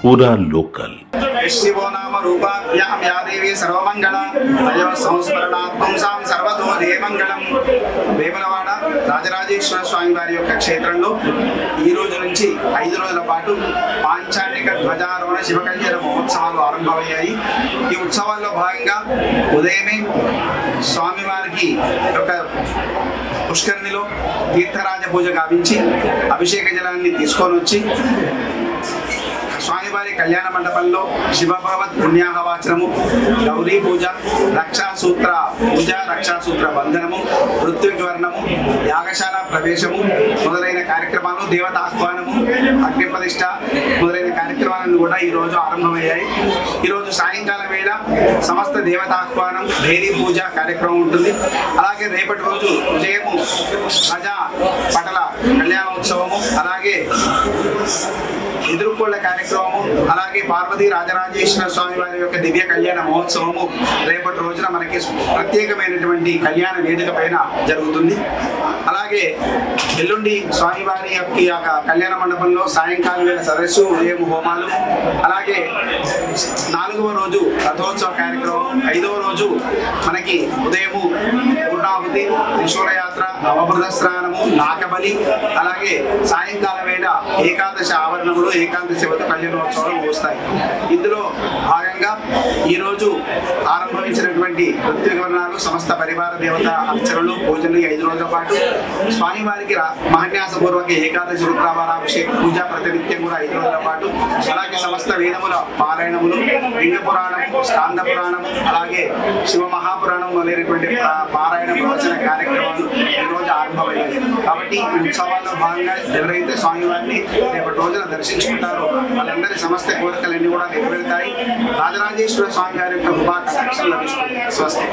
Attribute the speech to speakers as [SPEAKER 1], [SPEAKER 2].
[SPEAKER 1] पूरा लोकल।
[SPEAKER 2] शिवो नाम रूपाभ्यां या देवी सर्वमंगला तयो संस्मरणात् पुंसां सर्वतो देवमंगलम। వేములవాడ రాజరాజేశ్వర స్వామి వారి యొక్క క్షేత్రంలో ఈ రోజు నుంచి 5 రోజుల పాటు పాంచాలిక ధ్వజారోహణ శివ కళ్యాణ మహోత్సవాలు ఆరంభమయ్యాయి। ఈ ఉత్సవాల్లో భాగంగా ఉదయమే స్వామివారికి యొక్క పుష్కరిణిలో తీర్థరాజ పూజ గావించి అభిషేక జలాన్ని తీసుకొని వచ్చి స్వామివారి కళ్యాణ మండపంలో శివభగవత్ పుణ్యాహవాచనము, గౌరీ పూజ, రక్షాసూత్ర పూజ, రక్షాసూత్ర బంధనము, ఋత్విగ్వర్ణము, యాగశాల ప్రవేశము మొదలైన కార్యక్రమాలు, దేవత ఆహ్వానము, అగ్నిప్రతిష్ఠ మొదలైన కార్యక్రమాలను కూడా ఈరోజు ఆరంభమయ్యాయి। ఈరోజు సాయంకాలం వేళ సమస్త దేవత ఆహ్వానం, భేరీ పూజ కార్యక్రమం ఉంటుంది। అలాగే రేపటి రోజు ఉదయము ప్రజా పటల కళ్యాణోత్సవము, అలాగే ఎదుర్కోళ్ల కార్యక్రమము, అలాగే పార్వతీ రాజరాజేశ్వర స్వామి వారి యొక్క దివ్య కళ్యాణ మహోత్సవము రేపటి రోజున మనకి ప్రత్యేకమైనటువంటి కళ్యాణ వేదిక పైన జరుగుతుంది। అలాగే ఎల్లుండి స్వామివారి యొక్క కళ్యాణ మండపంలో సాయంకాలం వేళ సదస్సు, ఉదయం హోమాలు, అలాగే 4వ రోజు రథోత్సవ కార్యక్రమం, 5వ రోజు మనకి ఉదయము పూర్ణాహుతి, త్రిశూలయాత్ర, నవబృధ స్నానము, నాకబలి, అలాగే సాయంకాలం వేళ ఏకాదశి ఆవరణములు, ఏకాదశి వద్ద కళ్యాణోత్సవాలు ముగుస్తాయి। ఇందులో భాగంగా ఈరోజు ఆరంభించినటువంటి ఋత్విగ్వర్ణాలు, సమస్త పరివార దేవత అర్చనలు, పూజలు 5 రోజుల పాటు స్వామివారికి మహాన్యాసపూర్వక ఏకాదశి రుద్రాభారాభిషేక పూజ ప్రతినిత్యం కూడా 5 రోజుల పాటు, అలాగే సమస్త వేదముల పారాయణములు, లింగ పురాణము, స్కాంద పురాణము, అలాగే శివ మహాపురాణం మొదలైనటువంటి పారాయణ ప్రవచన కార్యక్రమాలు ఈరోజు ఆరంభమయ్యాయి। కాబట్టి ఈ ఉత్సవాల్లో భాగంగా ఎవరైతే స్వామివారిని రేపటి రోజున దర్శించుకుంటారో వాళ్ళందరి సమస్త కోరికలన్నీ కూడా నెరవేరుతాయి। రాజరాజేశ్వర స్వామి వారి యొక్క కృపా కటాక్షం లభిస్తుంది। స్వస్తి।